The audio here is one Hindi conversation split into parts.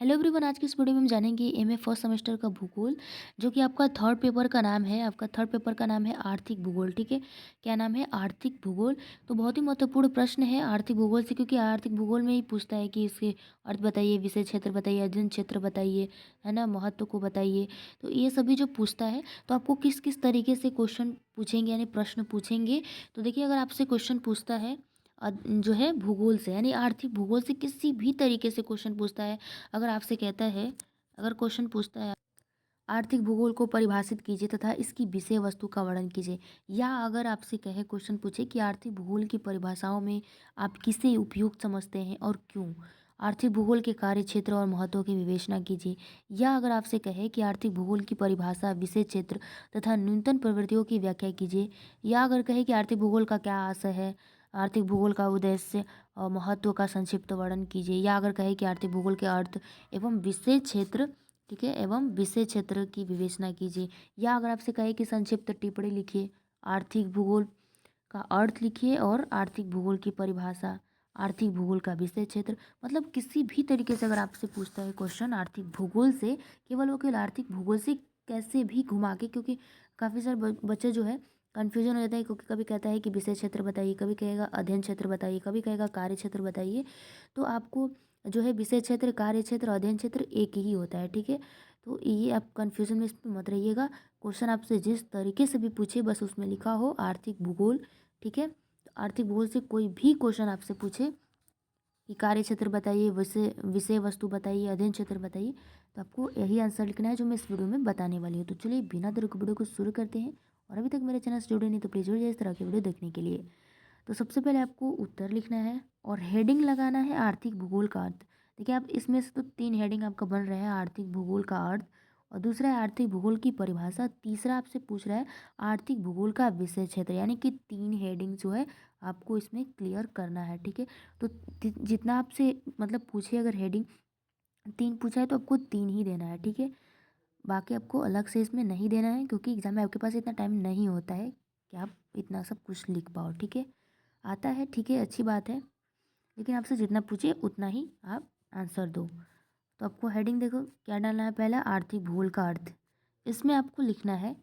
हेलो एवरीवन, आज की इस वीडियो में हम जानेंगे एमए फर्स्ट सेमेस्टर का भूगोल, जो कि आपका थर्ड पेपर का नाम है। आपका थर्ड पेपर का नाम है आर्थिक भूगोल। ठीक है, क्या नाम है? आर्थिक भूगोल। तो बहुत ही महत्वपूर्ण प्रश्न है आर्थिक भूगोल से, क्योंकि आर्थिक भूगोल में ही पूछता है कि इसके अर्थ बताइए, विषय क्षेत्र बताइए, अध्ययन क्षेत्र बताइए, है ना, महत्व को बताइए। तो ये सभी जो पूछता है, तो आपको किस किस तरीके से क्वेश्चन पूछेंगे, यानी प्रश्न पूछेंगे। तो देखिए, अगर आपसे क्वेश्चन पूछता है जो है भूगोल से, यानी आर्थिक भूगोल से किसी भी तरीके से क्वेश्चन पूछता है। अगर आपसे कहता है, अगर क्वेश्चन पूछता है आर्थिक भूगोल को परिभाषित कीजिए तथा इसकी विषय वस्तु का वर्णन कीजिए, या अगर आपसे कहे, क्वेश्चन पूछे कि आर्थिक भूगोल की परिभाषाओं में आप किसे उपयुक्त समझते हैं और क्यों, आर्थिक भूगोल के कार्य क्षेत्र और महत्व की विवेचना कीजिए, या अगर आपसे कहे कि आर्थिक भूगोल की परिभाषा, विषय क्षेत्र तथा न्यूनतम प्रवृत्तियों की व्याख्या कीजिए, या अगर कहे कि आर्थिक भूगोल का क्या आशय है, आर्थिक भूगोल का उद्देश्य और महत्व का संक्षिप्त वर्णन कीजिए, या अगर कहे कि आर्थिक भूगोल के अर्थ एवं विषय क्षेत्र, ठीक है, एवं विषय क्षेत्र की विवेचना कीजिए, या अगर आपसे कहे कि संक्षिप्त टिप्पणी लिखिए, आर्थिक भूगोल का अर्थ लिखिए और आर्थिक भूगोल की परिभाषा, आर्थिक भूगोल का विषय क्षेत्र। मतलब किसी भी तरीके से अगर आपसे पूछता है क्वेश्चन आर्थिक भूगोल से, केवल वो केवल आर्थिक भूगोल से कैसे भी घुमा के, क्योंकि काफ़ी सारे बच्चे जो है कन्फ्यूजन हो जाता है, क्योंकि कभी कहता है कि विषय क्षेत्र बताइए, कभी कहेगा अध्ययन क्षेत्र बताइए, कभी कहेगा कार्य क्षेत्र बताइए। तो आपको जो है विषय क्षेत्र, कार्य क्षेत्र, अध्ययन क्षेत्र एक ही होता है। ठीक है, तो ये आप कन्फ्यूजन में इसमें मत रहिएगा। क्वेश्चन आपसे जिस तरीके से भी पूछे, बस उसमें लिखा हो आर्थिक भूगोल। ठीक है, तो आर्थिक भूगोल से कोई भी क्वेश्चन आपसे पूछे कि कार्य क्षेत्र बताइए, विषय विषय वस्तु बताइए, अध्ययन क्षेत्र बताइए, तो आपको यही आंसर लिखना है जो मैं इस वीडियो में बताने वाली हूँ। तो चलिए बिना देर के वीडियो को शुरू करते हैं। और अभी तक मेरे चैनल से जुड़े नहीं तो प्लीज़ जुड़ जाइए इस तरह के वीडियो देखने के लिए। तो सबसे पहले आपको उत्तर लिखना है और हेडिंग लगाना है आर्थिक भूगोल का अर्थ। देखिए, आप इसमें से तो तीन हेडिंग आपका बन रहा है, आर्थिक भूगोल का अर्थ, और दूसरा है आर्थिक भूगोल की परिभाषा, तीसरा आपसे पूछ रहा है आर्थिक भूगोल का विषय क्षेत्र। यानी कि तीन हेडिंग जो है आपको इसमें क्लियर करना है। ठीक है, तो जितना आपसे मतलब पूछे, अगर हेडिंग तीन पूछा है तो आपको तीन ही देना है। ठीक है, बाकी आपको अलग से इसमें नहीं देना है, क्योंकि एग्जाम में आपके पास इतना टाइम नहीं होता है कि आप इतना सब कुछ लिख पाओ। ठीक है, आता है, ठीक है, अच्छी बात है, लेकिन आपसे जितना पूछे उतना ही आप आंसर दो। तो आपको हेडिंग देखो क्या डालना है। पहला, आर्थिक भूगोल का अर्थ। इसमें आपको लिखना है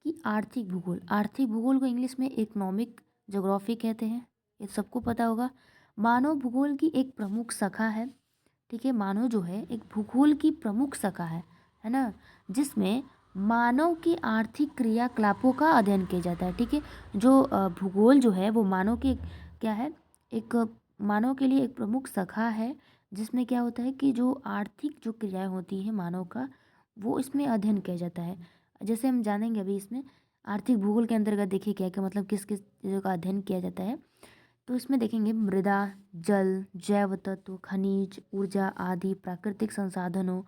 कि आर्थिक भूगोल, आर्थिक भूगोल को इंग्लिश में इकोनॉमिक ज्योग्राफी कहते हैं, ये सबको पता होगा। मानव भूगोल की एक प्रमुख शाखा है। ठीक है, मानव जो है एक भूगोल की प्रमुख शाखा है ना, जिसमें मानव की आर्थिक क्रियाकलापों का अध्ययन किया जाता है। ठीक है, जो भूगोल जो है वो मानव के क्या है, एक मानव के लिए एक प्रमुख शाखा है, जिसमें क्या होता है कि जो आर्थिक जो क्रियाएं होती हैं मानव का, वो इसमें अध्ययन किया जाता है। जैसे हम जानेंगे अभी इसमें आर्थिक भूगोल के अंतर्गत, देखिए क्या क्या मतलब किस किस चीज़ों का अध्ययन किया जाता है। तो इसमें देखेंगे मृदा, जल, जैव तत्व, खनिज, ऊर्जा आदि प्राकृतिक संसाधनों,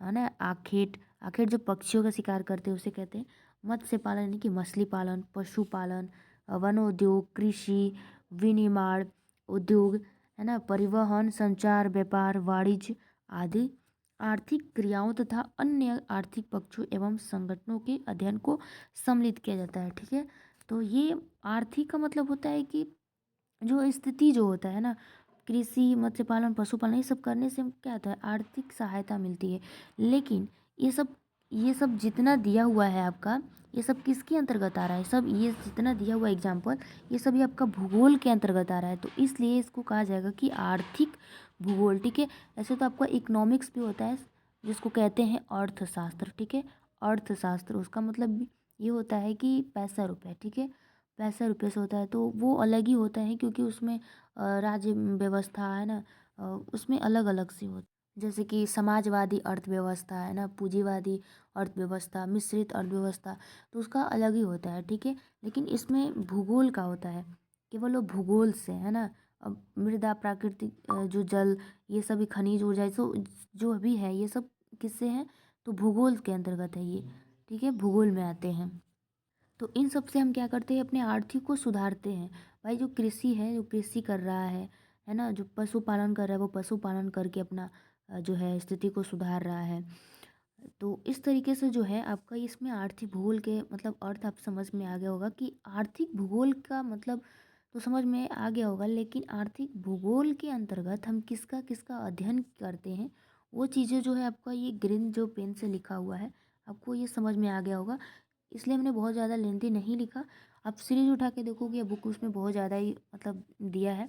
है ना, आखेट, आखेट जो पक्षियों का शिकार करते हैं उसे कहते हैं। मत्स्य पालन यानी कि मछली पालन, पशुपालन, वनोद्योग, कृषि, विनिर्माण उद्योग, है ना, परिवहन, संचार, व्यापार, वाणिज्य आदि आर्थिक क्रियाओं तथा अन्य आर्थिक पक्षों एवं संगठनों के अध्ययन को सम्मिलित किया जाता है। ठीक है, तो ये आर्थिक का मतलब होता है कि जो स्थिति जो होता है ना, कृषि, मत्स्य पालन, पशुपालन, ये सब करने से क्या होता है, आर्थिक सहायता मिलती है। लेकिन ये सब जितना दिया हुआ है आपका, ये सब किसके अंतर्गत आ रहा है, सब ये जितना दिया हुआ एग्जाम्पल, ये सभी आपका भूगोल के अंतर्गत आ रहा है। तो इसलिए इसको कहा जाएगा कि आर्थिक भूगोल। ठीक है, ऐसे तो आपका इकोनॉमिक्स भी होता है, जिसको कहते हैं अर्थशास्त्र। ठीक है, अर्थशास्त्र उसका मतलब ये होता है कि पैसा रुपया। ठीक है, पैसा रुपये से होता है, तो वो अलग ही होता है, क्योंकि उसमें राज्य व्यवस्था है ना, उसमें अलग अलग सी होती, जैसे कि समाजवादी अर्थव्यवस्था है ना, पूंजीवादी अर्थव्यवस्था, मिश्रित अर्थव्यवस्था, तो उसका अलग ही होता है। ठीक है, लेकिन इसमें भूगोल का होता है, केवल वो भूगोल से, है ना। अब मृदा, प्राकृतिक जो जल, ये सभी खनिज ऊर्जा, जो भी है ये सब किससे हैं, तो भूगोल के अंतर्गत है ये। ठीक है, भूगोल में आते हैं। तो इन सब से हम क्या करते हैं, अपने आर्थिक को सुधारते हैं। भाई जो कृषि है, जो कृषि कर रहा है ना, जो पशुपालन कर रहा है वो पशुपालन करके अपना जो है स्थिति को सुधार रहा है। तो इस तरीके से जो है आपका इसमें आर्थिक भूगोल के मतलब अर्थ आप समझ में आ गया होगा कि आर्थिक भूगोल का मतलब तो समझ में आ गया होगा, लेकिन आर्थिक भूगोल के अंतर्गत हम किसका किसका अध्ययन करते हैं वो चीज़ें जो है आपका ये ग्रीन जो पेन से लिखा हुआ है, आपको ये समझ में आ गया होगा। इसलिए हमने बहुत ज़्यादा लेंथी नहीं लिखा। आप सीरीज़ उठा के देखोगे बुक उसमें बहुत ज़्यादा ही मतलब दिया है।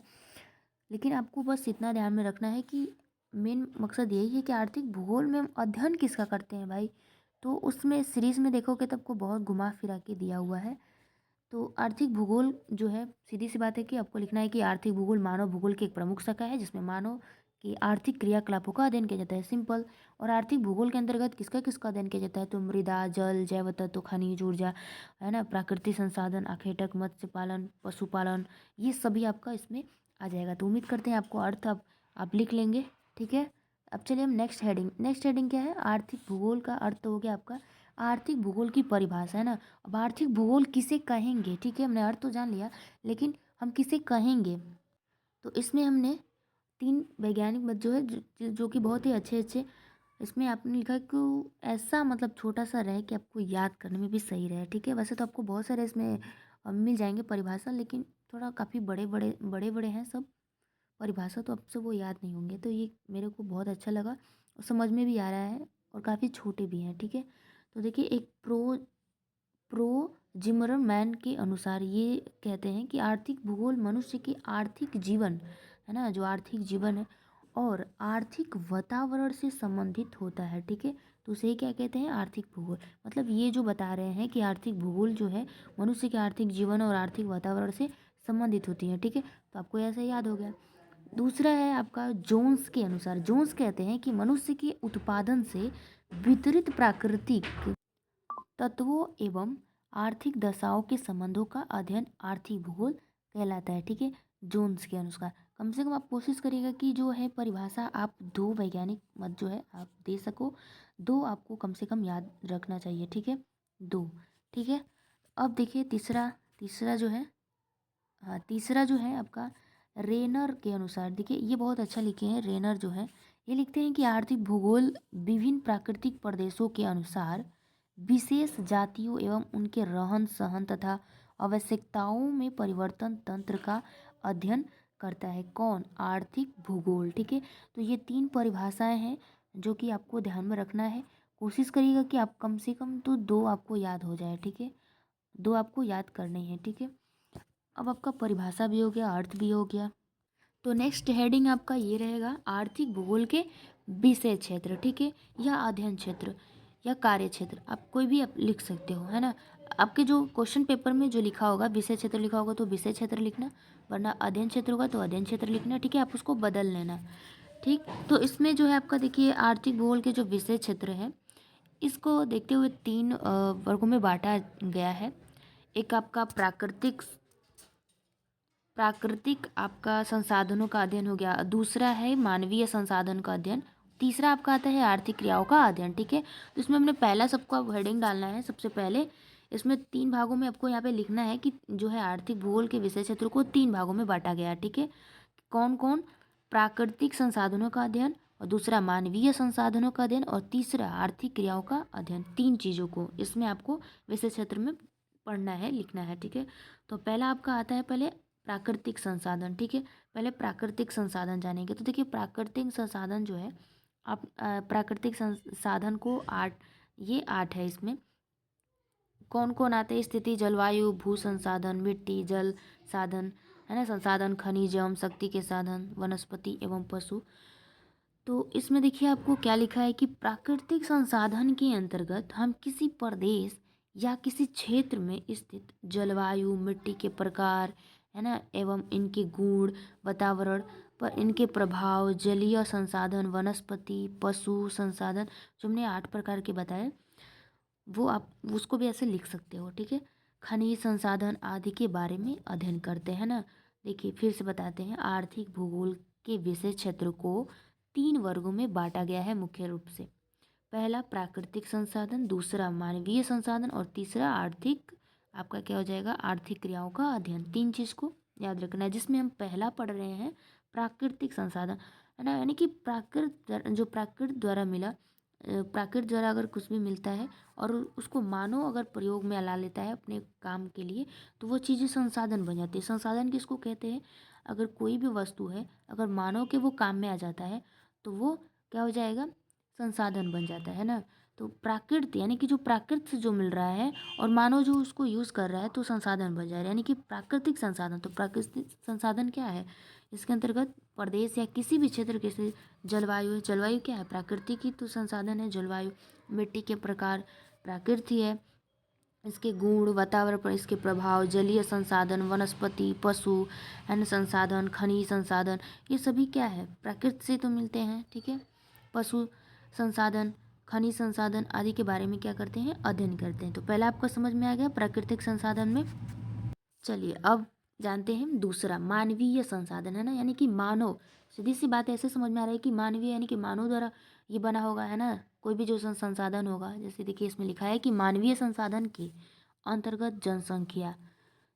लेकिन आपको बस इतना ध्यान में रखना है कि मेन मकसद यही है कि आर्थिक भूगोल में हम अध्ययन किसका करते हैं भाई। तो उसमें सीरीज़ में देखोगे तो आपको बहुत घुमा फिरा के दिया हुआ है। तो आर्थिक भूगोल जो है सीधी सी बात है कि आपको लिखना है कि आर्थिक भूगोल मानव भूगोल की एक प्रमुख शाखा है जिसमें मानव की आर्थिक क्रियाकलापों का अध्ययन किया जाता है, सिंपल। और आर्थिक भूगोल के अंतर्गत किसका किसका अध्ययन किया जाता है, तो मृदा, जल, जैव तत्व, खनिज ऊर्जा, है ना, प्राकृतिक संसाधन, आखेटक, मत्स्य पालन, पशुपालन, ये सभी आपका इसमें आ जाएगा। तो उम्मीद करते हैं आपको अर्थ आप लिख लेंगे। ठीक है, अब चलिए हम नेक्स्ट हेडिंग क्या है, आर्थिक भूगोल का अर्थ तो हो गया आपका आर्थिक भूगोल की परिभाषा, है ना। अब आर्थिक भूगोल किसे कहेंगे, ठीक है, हमने अर्थ तो जान लिया, लेकिन हम किसे कहेंगे। तो इसमें हमने 3 वैज्ञानिक मत जो है जो कि बहुत ही अच्छे अच्छे इसमें आपने लिखा कि ऐसा मतलब छोटा सा रहे कि आपको याद करने में भी सही रहे। ठीक है, वैसे तो आपको बहुत सारे इसमें मिल जाएंगे परिभाषा, लेकिन थोड़ा काफ़ी बड़े बड़े हैं सब परिभाषा, तो आपसे वो याद नहीं होंगे। तो ये मेरे को बहुत अच्छा लगा और समझ में भी आ रहा है और काफ़ी छोटे भी हैं। ठीक है, तो देखिए एक प्रो जिमरमैन के अनुसार ये कहते हैं कि आर्थिक भूगोल मनुष्य के आर्थिक जीवन, है ना, जो आर्थिक जीवन है और आर्थिक वातावरण से संबंधित होता है। ठीक है, तो उसे क्या कहते हैं, आर्थिक भूगोल। मतलब ये जो बता रहे हैं कि आर्थिक भूगोल जो है मनुष्य के आर्थिक जीवन और आर्थिक वातावरण से संबंधित होती है। ठीक है, तो आपको ऐसे याद हो गया। दूसरा है आपका जोन्स के अनुसार, जोन्स कहते हैं कि मनुष्य के उत्पादन से वितरित प्राकृतिक तत्वों एवं आर्थिक दशाओं के संबंधों का अध्ययन आर्थिक भूगोल कहलाता है। ठीक है, जोन्स के अनुसार। कम से कम आप कोशिश करिएगा कि जो है परिभाषा आप 2 वैज्ञानिक मत जो है आप दे सको, 2 आपको कम से कम याद रखना चाहिए। ठीक है, 2। ठीक है, अब देखिए तीसरा तीसरा जो है, हाँ तीसरा जो है आपका रेनर के अनुसार, देखिए ये बहुत अच्छा लिखे हैं। रेनर जो है ये लिखते हैं कि आर्थिक भूगोल विभिन्न प्राकृतिक प्रदेशों के अनुसार विशेष जातियों एवं उनके रहन सहन तथा आवश्यकताओं में परिवर्तन तंत्र का अध्ययन करता है। कौन, आर्थिक भूगोल। ठीक है, तो ये 3 परिभाषाएं हैं जो कि आपको ध्यान में रखना है। कोशिश करिएगा कि आप कम से कम तो 2 आपको याद हो जाए। ठीक है, 2 आपको याद करने हैं। ठीक है, अब आपका परिभाषा भी हो गया, अर्थ भी हो गया। तो नेक्स्ट हेडिंग आपका ये रहेगा आर्थिक भूगोल के विषय क्षेत्र। ठीक है, या अध्ययन क्षेत्र या कार्य क्षेत्र, आप कोई भी आप लिख सकते हो, है ना। आपके जो क्वेश्चन पेपर में जो लिखा होगा विषय क्षेत्र लिखा होगा तो विषय क्षेत्र लिखना, वरना अध्ययन क्षेत्र होगा तो अध्ययन क्षेत्र लिखना। ठीक है, आप उसको बदल लेना। ठीक, तो इसमें जो है आपका देखिए आर्थिक भूगोल के जो विषय क्षेत्र है इसको देखते हुए 3 वर्गों में बांटा गया है। एक आपका प्राकृतिक आपका संसाधनों का अध्ययन हो गया, दूसरा है मानवीय संसाधन का अध्ययन, तीसरा आपका आता है आर्थिक क्रियाओं का अध्ययन। ठीक है, तो इसमें हमने पहला सबको अब हेडिंग डालना है। सबसे पहले इसमें 3 भागों में आपको यहाँ पे लिखना है कि जो है आर्थिक भूगोल के विषय क्षेत्र को 3 भागों में बांटा गया है। ठीक है, कौन कौन, प्राकृतिक संसाधनों का अध्ययन, और दूसरा मानवीय संसाधनों का अध्ययन, और तीसरा आर्थिक क्रियाओं का अध्ययन। 3 चीज़ों को इसमें आपको विषय क्षेत्र में पढ़ना है, लिखना है। ठीक है, तो पहला आपका आता है पहले प्राकृतिक संसाधन। ठीक है, पहले प्राकृतिक संसाधन जानेंगे। तो देखिए प्राकृतिक संसाधन जो है आप प्राकृतिक संसाधन को 8, ये 8 है। इसमें कौन कौन आते हैं, स्थिति, जलवायु, भू संसाधन, मिट्टी, जल साधन, है ना, संसाधन, खनिज एवं शक्ति के साधन, वनस्पति एवं पशु। तो इसमें देखिए आपको क्या लिखा है कि प्राकृतिक संसाधन के अंतर्गत हम किसी प्रदेश या किसी क्षेत्र में स्थित जलवायु, मिट्टी के प्रकार, है ना, एवं इनके गुण, वातावरण पर इनके प्रभाव, जलीय संसाधन, वनस्पति, पशु संसाधन, जो हमने 8 प्रकार के बताए, वो आप उसको भी ऐसे लिख सकते हो। ठीक है, खनिज संसाधन आदि के बारे में अध्ययन करते हैं ना। देखिए फिर से बताते हैं, आर्थिक भूगोल के विषय क्षेत्र को 3 वर्गों में बांटा गया है मुख्य रूप से। पहला प्राकृतिक संसाधन, दूसरा मानवीय संसाधन, और तीसरा आर्थिक, आपका क्या हो जाएगा, आर्थिक क्रियाओं का अध्ययन। 3 चीज़ को याद रखना है, जिसमें हम पहला पढ़ रहे हैं प्राकृतिक संसाधन, है ना, यानी कि जो प्राकृत द्वारा मिला, प्राकृत द्वारा अगर कुछ भी मिलता है और उसको मानव अगर प्रयोग में ला लेता है अपने काम के लिए, तो वो चीज़ें संसाधन बन जाती है। संसाधन किसको कहते हैं, अगर कोई भी वस्तु है अगर मानव के वो काम में आ जाता है तो वो क्या हो जाएगा, संसाधन बन जाता है ना। तो प्राकृत यानी कि जो प्राकृत से जो मिल रहा है और मानव जो उसको यूज़ कर रहा है तो संसाधन बन जा रहा है, यानी कि प्राकृतिक संसाधन। तो प्राकृतिक संसाधन क्या है, इसके अंतर्गत प्रदेश या किसी भी क्षेत्र के से जलवायु है। जलवायु क्या है, प्राकृतिक ही तो संसाधन है जलवायु। मिट्टी के प्रकार प्राकृति है, इसके गुण, वातावरण पर इसके प्रभाव, जलीय संसाधन, वनस्पति, पशु, अन्य संसाधन, खनिज संसाधन, ये सभी क्या है, प्रकृति से तो मिलते हैं। ठीक है, पशु संसाधन, खनिज संसाधन आदि के बारे में क्या करते हैं, अध्ययन करते हैं। तो पहला आपको समझ में आ गया प्राकृतिक संसाधन में। चलिए अब जानते हैं दूसरा, मानवीय संसाधन, है ना, यानी कि मानव। सीधी सी बात ऐसे समझ में आ रहा है कि मानवीय यानी कि मानव द्वारा ये बना होगा, है ना, कोई भी जो संसाधन होगा। जैसे देखिए इसमें लिखा है कि मानवीय संसाधन के अंतर्गत जनसंख्या।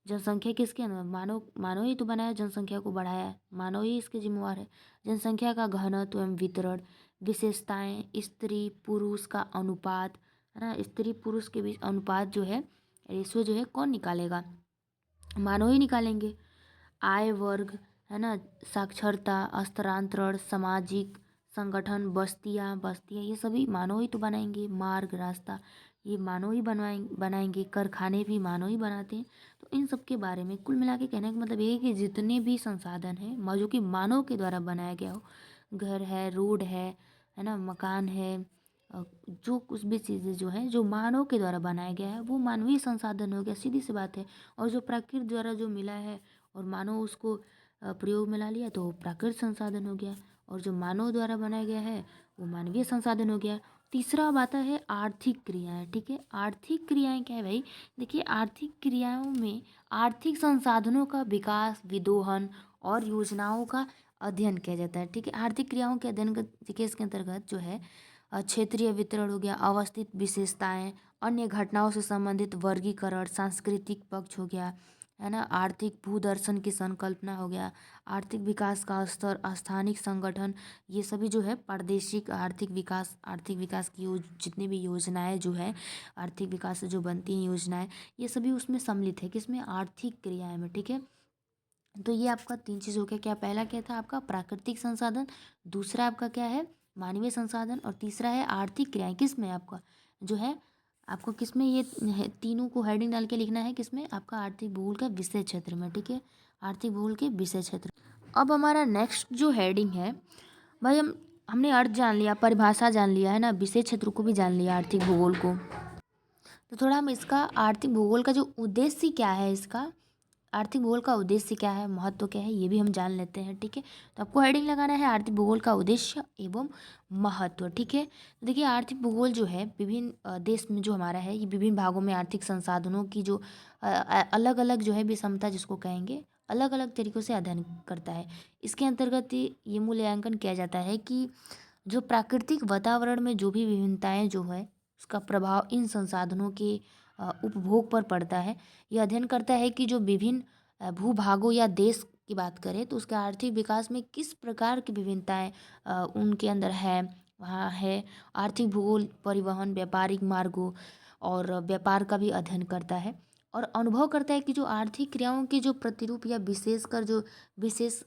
जनसंख्या किसके अंदर, मानव, मानव ही तो बनाया, जनसंख्या को बढ़ाया है, मानव ही इसके जिम्मेवार है। जनसंख्या का घनत्व एवं वितरण, विशेषताएं, स्त्री पुरुष का अनुपात, है ना, स्त्री पुरुष के बीच अनुपात जो है, रेशियो जो है, कौन निकालेगा, मानव ही निकालेंगे। आय वर्ग, है ना, साक्षरता, स्थानांतरण, सामाजिक संगठन, बस्तियाँ ये सभी मानव ही तो बनाएंगे। मार्ग, रास्ता, ये मानव ही बनाएंगे। कारखाने भी मानव ही बनाते हैं। तो इन सब के बारे में कुल मिला के कहने का मतलब ये है कि जितने भी संसाधन हैं जो कि मानव के द्वारा बनाया गया हो, घर है, रोड है ना, मकान है, जो कुछ भी चीज़ें जो है जो मानव के द्वारा बनाया गया है वो मानवीय संसाधन हो गया, सीधी सी बात है। और जो प्रकृति द्वारा जो मिला है और मानव उसको प्रयोग में ला लिया तो प्राकृतिक संसाधन हो गया, और जो मानव द्वारा बनाया गया है वो मानवीय संसाधन हो गया। तीसरा अब आता है आर्थिक क्रियाएं। ठीक है, आर्थिक क्रियाएं क्या है भाई, देखिए आर्थिक क्रियाओं में आर्थिक संसाधनों का विकास, विदोहन और योजनाओं का अध्ययन किया जाता है। ठीक है, आर्थिक क्रियाओं के अध्ययन के इसके अंतर्गत जो है क्षेत्रीय वितरण हो गया, अवस्थित विशेषताएं, अन्य घटनाओं से संबंधित वर्गीकरण, सांस्कृतिक पक्ष हो गया, है ना, आर्थिक भूदर्शन की संकल्पना हो गया, आर्थिक विकास का स्तर, स्थानिक संगठन, ये सभी जो है प्रादेशिक आर्थिक विकास की जितनी भी योजनाएं जो है आर्थिक विकास से जो बनती हैं योजनाएं, ये सभी उसमें सम्मिलित है, किसमें, आर्थिक क्रियाएं में। ठीक है, तो ये आपका तीन चीज़ हो गया। क्या पहला क्या था आपका, प्राकृतिक संसाधन, दूसरा आपका क्या है, मानवीय संसाधन, और तीसरा है आर्थिक क्रियाएं। किसमें आपका जो है, आपको किसमें ये तीनों को हेडिंग डाल के लिखना है, किसमें, आपका आर्थिक भूगोल का विषय क्षेत्र में। ठीक है, आर्थिक भूगोल के विषय क्षेत्र। अब हमारा नेक्स्ट जो हेडिंग है भाई, हमने अर्थ जान लिया, परिभाषा जान लिया, है ना, विषय क्षेत्र को भी जान लिया, आर्थिक भूगोल को। तो थोड़ा हम इसका आर्थिक भूगोल का जो उद्देश्य क्या है, इसका आर्थिक भूगोल का उद्देश्य क्या है, महत्व क्या है, ये भी हम जान लेते हैं। ठीक है, तो आपको हेडिंग लगाना है आर्थिक भूगोल का उद्देश्य एवं महत्व। ठीक है, तो देखिए आर्थिक भूगोल जो है विभिन्न देश में जो हमारा है, ये विभिन्न भागों में आर्थिक संसाधनों की जो अलग अलग जो है विषमता जिसको कहेंगे, अलग अलग तरीक़ों से अध्ययन करता है। इसके अंतर्गत ये मूल्यांकन किया जाता है कि जो प्राकृतिक वातावरण में जो भी विभिन्नताएं जो है उसका प्रभाव इन संसाधनों के उपभोग पर पड़ता है। यह अध्ययन करता है कि जो विभिन्न भूभागों या देश की बात करें तो उसके आर्थिक विकास में किस प्रकार की विभिन्नताएं उनके अंदर है, वहाँ है। आर्थिक भूगोल परिवहन, व्यापारिक मार्गों और व्यापार का भी अध्ययन करता है और अनुभव करता है कि जो आर्थिक क्रियाओं के जो प्रतिरूप या विशेषकर जो विशेष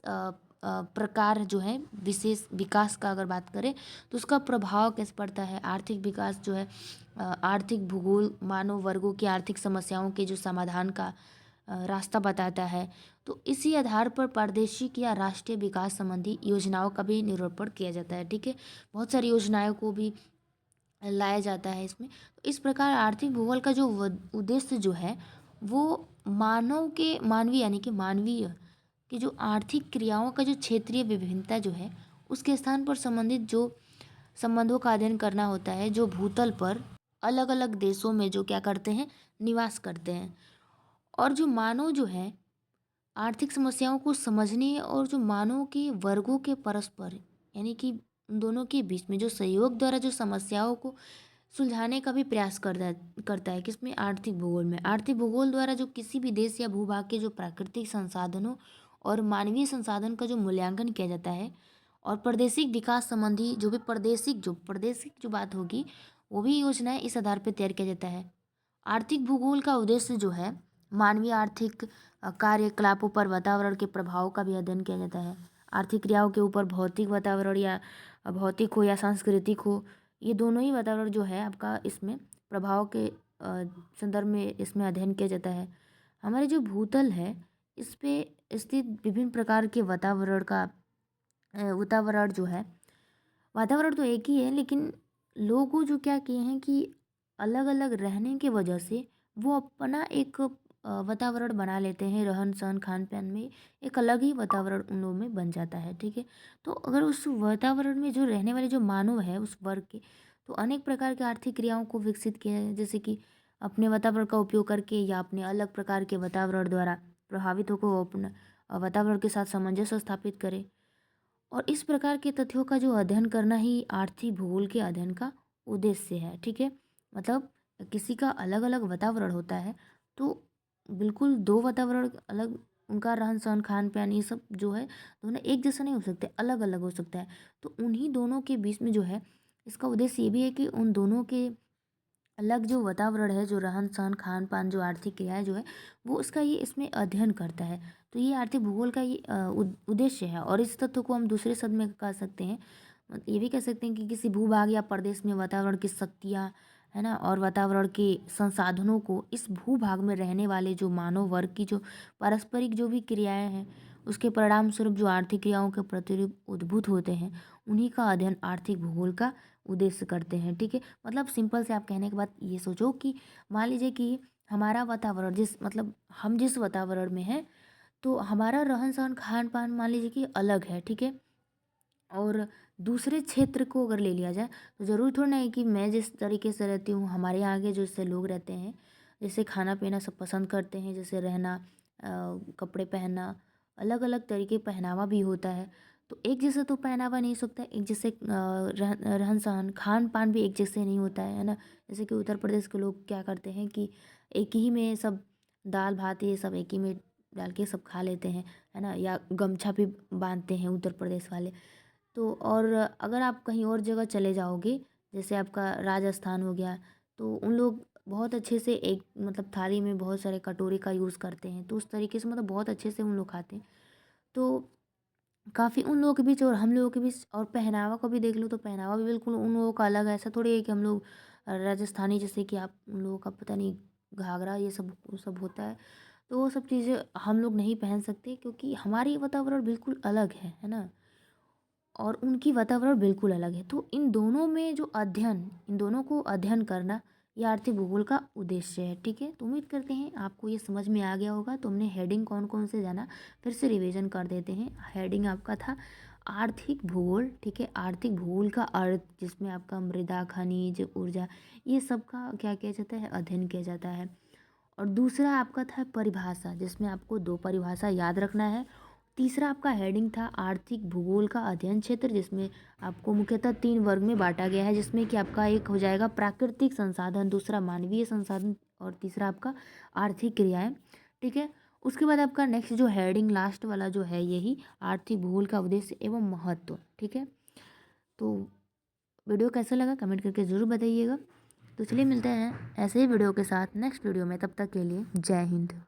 प्रकार जो है विशेष विकास का अगर बात करें तो उसका प्रभाव कैसे पड़ता है। आर्थिक विकास जो है आर्थिक भूगोल मानव वर्गों की आर्थिक समस्याओं के जो समाधान का रास्ता बताता है। तो इसी आधार पर प्रादेशिक या राष्ट्रीय विकास संबंधी योजनाओं का भी निरूपण किया जाता है। ठीक है, बहुत सारी योजनाओं को भी लाया जाता है इसमें। तो इस प्रकार आर्थिक भूगोल का जो उद्देश्य जो है वो मानवीय यानी कि मानवीय कि जो आर्थिक क्रियाओं का जो क्षेत्रीय विभिन्नता जो है उसके स्थान पर संबंधित जो संबंधों का अध्ययन करना होता है, जो भूतल पर अलग अलग देशों में जो क्या करते हैं, निवास करते हैं। और जो मानव जो है आर्थिक समस्याओं को समझने और जो मानव के वर्गों के परस्पर यानी कि उन दोनों के बीच में जो सहयोग द्वारा जो समस्याओं को सुलझाने का भी प्रयास करता है किसमें, आर्थिक भूगोल में। आर्थिक भूगोल द्वारा जो किसी भी देश या भूभाग के जो प्राकृतिक संसाधनों और मानवीय संसाधन का जो मूल्यांकन किया जाता है और प्रादेशिक विकास संबंधी जो भी प्रादेशिक जो बात होगी वो भी योजनाएं इस आधार पर तैयार किया जाता है। आर्थिक भूगोल का उद्देश्य जो है मानवीय आर्थिक कार्यकलापों पर वातावरण के प्रभाव का भी अध्ययन किया जाता है। आर्थिक क्रियाओं के ऊपर भौतिक वातावरण या भौतिक हो या सांस्कृतिक हो, ये दोनों ही वातावरण जो है आपका इसमें प्रभाव के संदर्भ में इसमें अध्ययन किया जाता है। हमारे जो भूतल है इस पे स्थित विभिन्न प्रकार के वातावरण जो है, वातावरण तो एक ही है, लेकिन लोगों जो क्या किए हैं कि अलग अलग रहने की वजह से वो अपना एक वातावरण बना लेते हैं। रहन सहन खान पान में एक अलग ही वातावरण उन लोगों में बन जाता है, ठीक है। तो अगर उस वातावरण में जो रहने वाले जो मानव है उस वर्ग के, तो अनेक प्रकार की आर्थिक क्रियाओं को विकसित किया है, जैसे कि अपने वातावरण का उपयोग करके या अपने अलग प्रकार के वातावरण द्वारा प्रभावित होकर वो अपना वातावरण के साथ सामंजस्य स्थापित करे। और इस प्रकार के तथ्यों का जो अध्ययन करना ही आर्थिक भूगोल के अध्ययन का उद्देश्य है, ठीक है। मतलब किसी का अलग अलग वातावरण होता है, तो बिल्कुल दो वातावरण अलग, उनका रहन सहन खान पान ये सब जो है दोनों एक जैसा नहीं हो सकते, अलग अलग हो सकता है। तो उन्हीं दोनों के बीच में जो है इसका उद्देश्य ये भी है कि उन दोनों के अलग जो वातावरण है, जो रहन सहन खान पान, जो आर्थिक क्रियाएं जो है वो उसका ये इसमें अध्ययन करता है। तो ये आर्थिक भूगोल का ये उद्देश्य है। और इस तथ्य को हम दूसरे शब्द में कह सकते हैं, ये भी कह सकते हैं कि किसी भूभाग या प्रदेश में वातावरण की शक्तियाँ है ना और वातावरण के संसाधनों को इस भूभाग में रहने वाले जो मानव वर्ग की जो पारस्परिक जो भी क्रियाएं हैं उसके परिणाम स्वरूप जो आर्थिक क्रियाओं के प्रतिरूप उद्भूत होते हैं, उन्हीं का अध्ययन आर्थिक भूगोल का उद्देश्य करते हैं, ठीक है। मतलब सिंपल से आप कहने के बाद ये सोचो कि मान लीजिए कि हमारा वातावरण मतलब हम जिस वातावरण में हैं, तो हमारा रहन सहन खान पान मान लीजिए कि अलग है, ठीक है। और दूसरे क्षेत्र को अगर ले लिया जाए तो ज़रूरी थोड़ा ना है कि मैं जिस तरीके से रहती हूँ, हमारे यहाँ के जैसे लोग रहते हैं, जैसे खाना पीना सब पसंद करते हैं, जैसे रहना, कपड़े पहनना, अलग अलग तरीके पहनावा भी होता है। तो एक जैसा तो पहनावा नहीं हो सकता, एक जैसे रहन सहन खान पान भी एक जैसे नहीं होता है ना। जैसे कि उत्तर प्रदेश के लोग क्या करते हैं कि एक ही में सब दाल भात ये सब एक ही में डाल के सब खा लेते हैं, है ना, या गमछा भी बांधते हैं उत्तर प्रदेश वाले। तो और अगर आप कहीं और जगह चले जाओगे, जैसे आपका राजस्थान हो गया, तो उन लोग बहुत अच्छे से एक मतलब थाली में बहुत सारे कटोरी का यूज़ करते हैं, तो उस तरीके से मतलब बहुत अच्छे से उन लोग खाते हैं। तो काफ़ी उन लोगों के बीच और हम लोगों के बीच, और पहनावा को भी देख लो तो पहनावा भी बिल्कुल उन लोगों का अलग है। ऐसा थोड़ी है कि हम लोग राजस्थानी जैसे कि आप उन लोगों का पता नहीं घाघरा ये सब वो सब होता है, तो वो सब चीज़ें हम लोग नहीं पहन सकते क्योंकि हमारी वातावरण बिल्कुल अलग है ना। और उनकी वातावरण बिल्कुल अलग है। तो इन दोनों में जो अध्ययन, इन दोनों को अध्ययन करना ये आर्थिक भूगोल का उद्देश्य है, ठीक है। तो उम्मीद करते हैं आपको ये समझ में आ गया होगा। तो हमने हेडिंग कौन कौन से जाना, फिर से रिवीजन कर देते हैं। हेडिंग आपका था आर्थिक भूगोल, ठीक है। आर्थिक भूगोल का अर्थ जिसमें आपका मृदा, खनिज, ऊर्जा ये सब का क्या किया जाता है, अध्ययन किया जाता है। और दूसरा आपका था परिभाषा, जिसमें आपको दो परिभाषा याद रखना है। तीसरा आपका हेडिंग था आर्थिक भूगोल का अध्ययन क्षेत्र, जिसमें आपको मुख्यतः तीन वर्ग में बांटा गया है, जिसमें कि आपका एक हो जाएगा प्राकृतिक संसाधन, दूसरा मानवीय संसाधन और तीसरा आपका आर्थिक क्रियाएं, ठीक है। उसके बाद आपका नेक्स्ट जो हेडिंग लास्ट वाला जो है यही आर्थिक भूगोल का उद्देश्य एवं महत्व, ठीक है। तो वीडियो कैसा लगा कमेंट करके ज़रूर बताइएगा। तो चलिए मिलते हैं ऐसे ही वीडियो के साथ नेक्स्ट वीडियो में, तब तक के लिए जय हिंद।